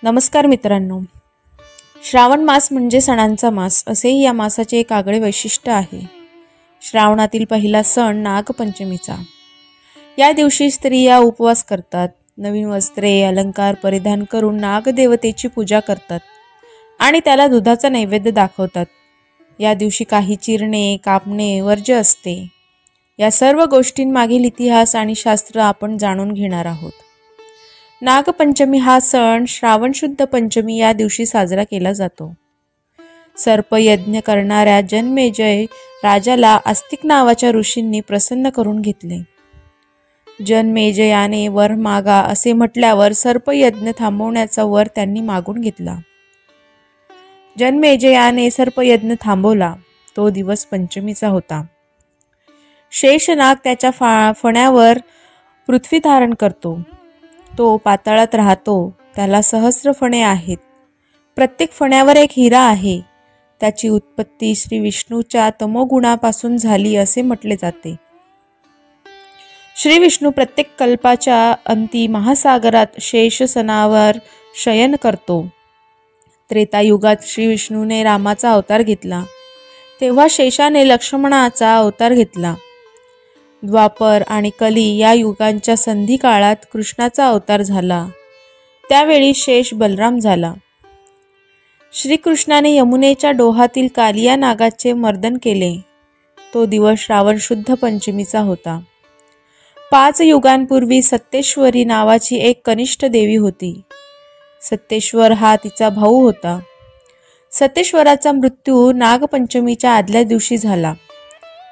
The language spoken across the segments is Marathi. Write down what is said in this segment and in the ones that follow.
नमस्कार मित्रांनो. श्रावण मास म्हणजे सणांचा मास असेही या मासाचे एक आगळे वैशिष्ट्य आहे. श्रावणातील पहिला सण नागपंचमीचा. या दिवशी स्त्रिया उपवास करतात, नवीन वस्त्रे अलंकार परिधान करून नागदेवतेची पूजा करतात आणि त्याला दुधाचा नैवेद्य दाखवतात. या दिवशी काही चिरणे कापणे वर्ज्य असते. या सर्व गोष्टींमागील इतिहास आणि शास्त्र आपण जाणून घेणार आहोत. नागपंचमी हा सण श्रावण शुद्ध पंचमी या दिवशी साजरा केला जातो. सर्पयज्ञ करणाऱ्या जनमेजय राजाला आस्तिक नावाच्या ऋषींनी प्रसन्न करून घेतले. जनमेजयाने वर मागा असे म्हटल्यावर सर्पयज्ञ थांबवण्याचा वर त्यांनी मागून घेतला. जनमेजयाने सर्पयज्ञ थांबवला. तो दिवस पंचमीचा होता. शेषनाग त्याच्या फण्यावर पृथ्वी धारण करतो. तो पाताळात राहतो. त्याला सहस्र फणे आहेत. प्रत्येक फण्यावर एक हिरा आहे. त्याची उत्पत्ती श्री विष्णूच्या तमोगुणापासून झाली असे म्हटले जाते. श्री विष्णू प्रत्येक कल्पाच्या अंती महासागरात शेषसनावर शयन करतो. त्रेतायुगात श्री विष्णूने रामाचा अवतार घेतला, तेव्हा शेषाने लक्ष्मणाचा अवतार घेतला. द्वापर आणि कली या युगांच्या संधी काळात कृष्णाचा अवतार झाला. त्यावेळी शेष बलराम झाला. श्रीकृष्णाने यमुनेच्या डोहातील कालिया नागाचे मर्दन केले. तो दिवस श्रावण शुद्ध पंचमीचा होता. 5 युगांपूर्वी सत्तेश्वरी नावाची एक कनिष्ठ देवी होती. सत्तेश्वर हा तिचा भाऊ होता. सत्तेश्वराचा मृत्यू नागपंचमीच्या आदल्या दिवशी झाला.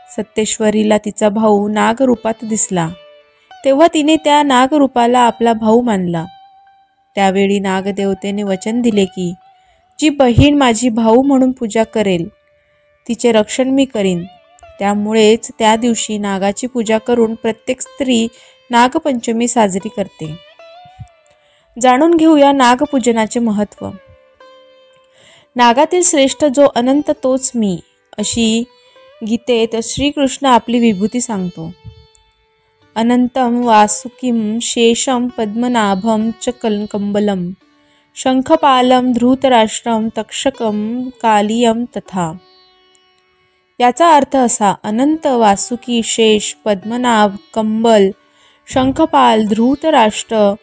सत्तेश्वरीला तिचा भाऊ नागरूपात दिसला, तेव्हा तिने त्या नागरूपाला आपला भाऊ मानला. त्यावेळी नागदेवतेने वचन दिले की जी बहीण माझी भाऊ म्हणून पूजा करेल तिचे रक्षण मी करीन. त्यामुळेच त्या दिवशी नागाची पूजा करून प्रत्येक स्त्री नागपंचमी साजरी करते. जाणून घेऊया नागपूजनाचे महत्त्व. नागातील श्रेष्ठ जो अनंत तोच मी अशी गीतेत श्रीकृष्ण आपली विभूती सांगतो. अनंतम वासुकीम शेषम पद्मनाभम च कंबलम शंखपालम धृतराष्ट्रम तक्षकम कालियम तथा. याचा अर्थ असा: अनंत, वासुकी, शेष, पद्मनाभ, कंबल, शंखपाल, धृतराष्ट्र,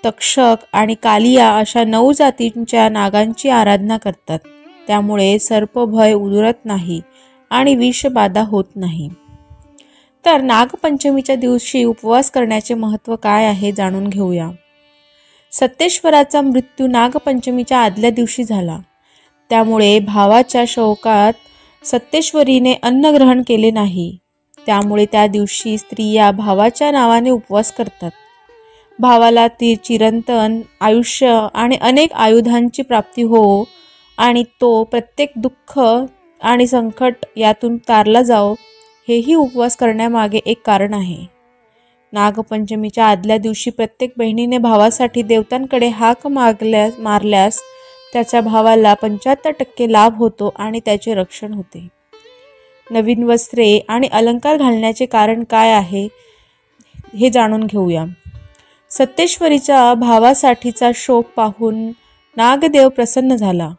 तक्षक आणि कालिया अशा 9 जातींच्या नागांची आराधना करतात. त्यामुळे सर्पभय उरत नाही आणि विषबाधा होत नाही. तर नागपंचमीच्या दिवशी उपवास करण्याचे महत्त्व काय आहे जाणून घेऊया. सत्तेश्वराचा मृत्यू नागपंचमीच्या आदल्या दिवशी झाला. त्यामुळे भावाच्या शोकात सत्तेश्वरीने अन्न ग्रहण केले नाही. त्यामुळे त्या दिवशी स्त्रिया भावाच्या नावाने उपवास करतात. भावाला ती चिरंतन आयुष्य आणि अनेक आयुधांची प्राप्ती हो आणि तो प्रत्येक दुःख आणि संकट यातून तारला जाओ, हेही उपवास करण्यामागे एक कारण आहे. नागपंचमीच्या आदल्या दिवशी प्रत्येक बहिणीने भावासाठी देवतांकडे हाक मारल्यास त्याच्या भावाला 75% लाभ होतो आणि त्याचे रक्षण होते. नवीन वस्त्रे आणि अलंकार घालण्याचे कारण काय आहे हे जाणून घेऊया. सत्तेश्वरीच्या भावासाठीचा शोक पाहून नागदेव प्रसन्न झाला.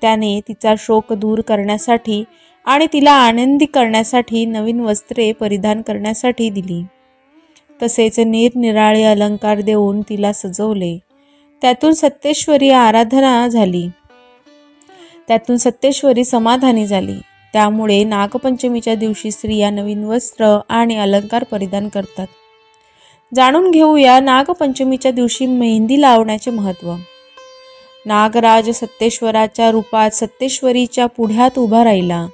त्याने तिचा शोक दूर करण्यासाठी आणि तिला आनंदी करण्यासाठी नवीन वस्त्रे परिधान करण्यासाठी दिली. तसेच निरनिराळे अलंकार देऊन तिला सजवले. त्यातून सत्तेश्वरी आराधना झाली. त्यातून सत्तेश्वरी समाधानी झाली. त्यामुळे नागपंचमीच्या दिवशी स्त्रिया नवीन वस्त्र आणि अलंकार परिधान करतात. जाणून घेऊया नागपंचमीच्या दिवशी मेहंदी लावण्याचे महत्त्व. नागराज सत्तेश्वराच्या रूपात सत्तेश्वरीच्या पुढ्यात उभा राहिला.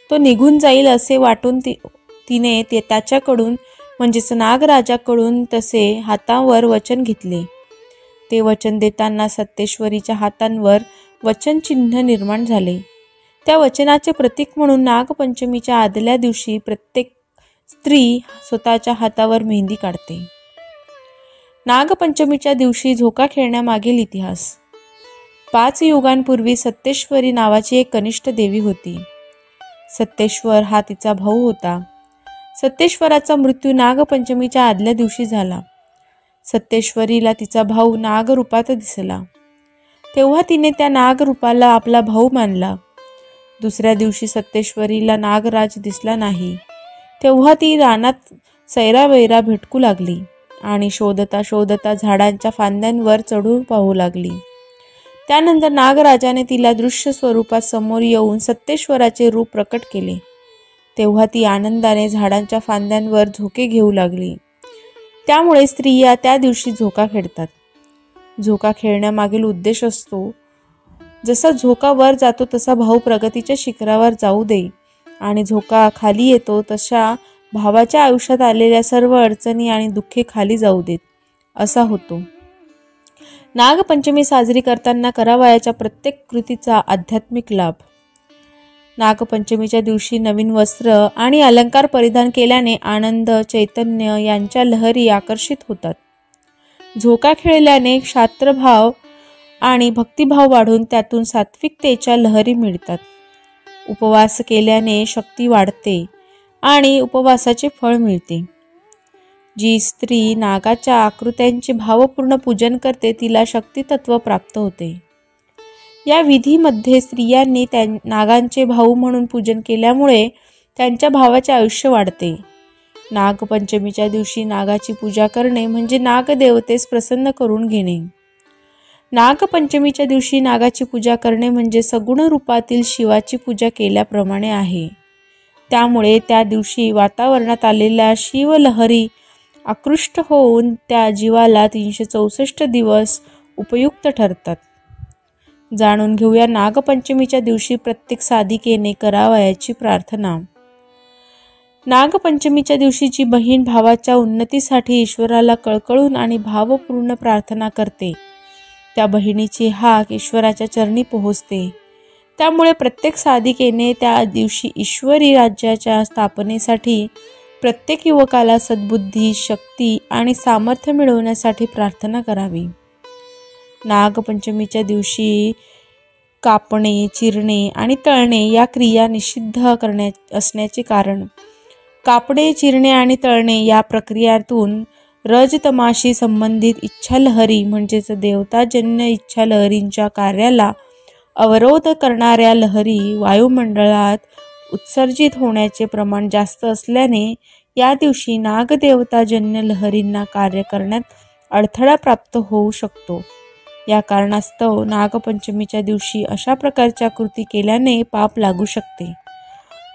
तो निघून जाईल असे वाटून तिने त्याच्याकडून म्हणजेच नागराजाकडून तसे हातावर वचन घेतले. ते वचन देताना सत्तेश्वरीच्या हातांवर वचनचिन्ह निर्माण झाले. त्या वचनाचे प्रतीक म्हणून नागपंचमीच्या आदल्या दिवशी प्रत्येक स्त्री स्वतःच्या हातावर मेहंदी काढते. नागपंचमीच्या दिवशी झोका खेळण्यामागील इतिहास. 5 युगांपूर्वी सत्तेश्वरी नावाची एक कनिष्ठ देवी होती. सत्तेश्वर हा तिचा भाऊ होता. सत्तेश्वराचा मृत्यू नागपंचमीच्या आदल्या दिवशी झाला. सत्तेश्वरीला तिचा भाऊ नागरूपात दिसला. तेव्हा तिने त्या नागरूपाला आपला भाऊ मानला. दुसऱ्या दिवशी सत्तेश्वरीला नागराज दिसला नाही. तेव्हा ती रानात सैरावैरा भेटकू लागली आणि शोधता शोधता झाडांच्या फांद्यांवर चढून पाहू लागली. त्यानंतर नागराजाने तिला दृश्य स्वरूपात समोर येऊन सत्तेश्वराचे रूप प्रकट केले. तेव्हा ती आनंदाने झाडांच्या फांद्यांवर झोके घेऊ लागली. त्यामुळे स्त्रिया त्या दिवशी झोका खेळतात. झोका खेळण्यामागील उद्देश असतो, जसा झोका वर जातो तसा भाऊ प्रगतीच्या शिखरावर जाऊ दे आणि झोका खाली येतो तशा भावाच्या आयुष्यात आलेल्या सर्व अडचणी आणि दुःखे खाली जाऊ देत, असा होतो. नागपंचमी साजरी करताना करावयाच्या प्रत्येक कृतीचा आध्यात्मिक लाभ. नागपंचमीच्या दिवशी नवीन वस्त्र आणि अलंकार परिधान केल्याने आनंद, चैतन्य यांच्या लहरी आकर्षित होतात. झोका खेळल्याने क्षात्रभाव आणि भक्तिभाव वाढून त्यातून सात्विकतेच्या लहरी मिळतात. उपवास केल्याने शक्ती वाढते आणि उपवासाचे फळ मिळते. जी स्त्री नागाच्या आकृत्यांचे भावपूर्ण पूजन करते तिला शक्तितत्व प्राप्त होते. या विधीमध्ये स्त्रियांनी नागांचे भाऊ म्हणून पूजन केल्यामुळे त्यांच्या भावाचे आयुष्य वाढते. नागपंचमीच्या दिवशी नागाची पूजा करणे म्हणजे नागदेवतेस प्रसन्न करून घेणे. नागपंचमीच्या दिवशी नागाची पूजा करणे म्हणजे सगुण रूपातील शिवाची पूजा केल्याप्रमाणे आहे. त्यामुळे त्या दिवशी वातावरणात आलेल्या शिवलहरी आकृष्ट होऊन त्या जीवाला 364 दिवस उपयुक्त ठरतात. जाणून घेऊया नागपंचमीच्या दिवशी प्रत्येक साधिकेने करावयाची प्रार्थना. नागपंचमीच्या दिवशी जी बहीण भावाच्या उन्नतीसाठी ईश्वराला कळकळून आणि भावपूर्ण प्रार्थना करते, त्या बहिणीची हाक ईश्वराच्या चरणी पोहोचते. त्यामुळे प्रत्येक साधिकेने त्या दिवशी ईश्वरी राज्याच्या स्थापनेसाठी प्रत्येक युवकाला सद्बुद्धी, शक्ती आणि सामर्थ्य मिळवण्यासाठी प्रार्थना करावी. नागपंचमीच्या दिवशी कापणे, चिरणे आणि तळणे या क्रिया निषिद्ध असण्याचे कारण, कापणे, चिरणे आणि तळणे या प्रक्रियातून रजतमाशी संबंधित इच्छालहरी म्हणजेच देवताजन्य इच्छालहरींच्या कार्याला अवरोध करणाऱ्या लहरी वायुमंडळात उत्सर्जित होण्याचे प्रमाण जास्त असल्याने या दिवशी नागदेवताजन्य लहरींना कार्य करण्यात अडथळा प्राप्त होऊ शकतो. या कारणास्तव नागपंचमीच्या दिवशी अशा प्रकारच्या कृती केल्याने पाप लागू शकते.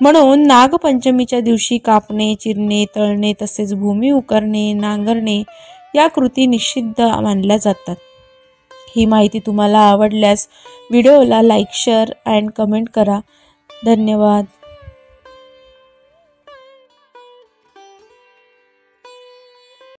म्हणून नागपंचमीच्या दिवशी कापणे, चिरणे, तळणे तसेच भूमी उकरणे, नांगरणे या कृती निषिद्ध मानल्या जातात. ही माहिती तुम्हाला आवडल्यास व्हिडिओला लाईक, शेअर अँड कमेंट करा. धन्यवाद.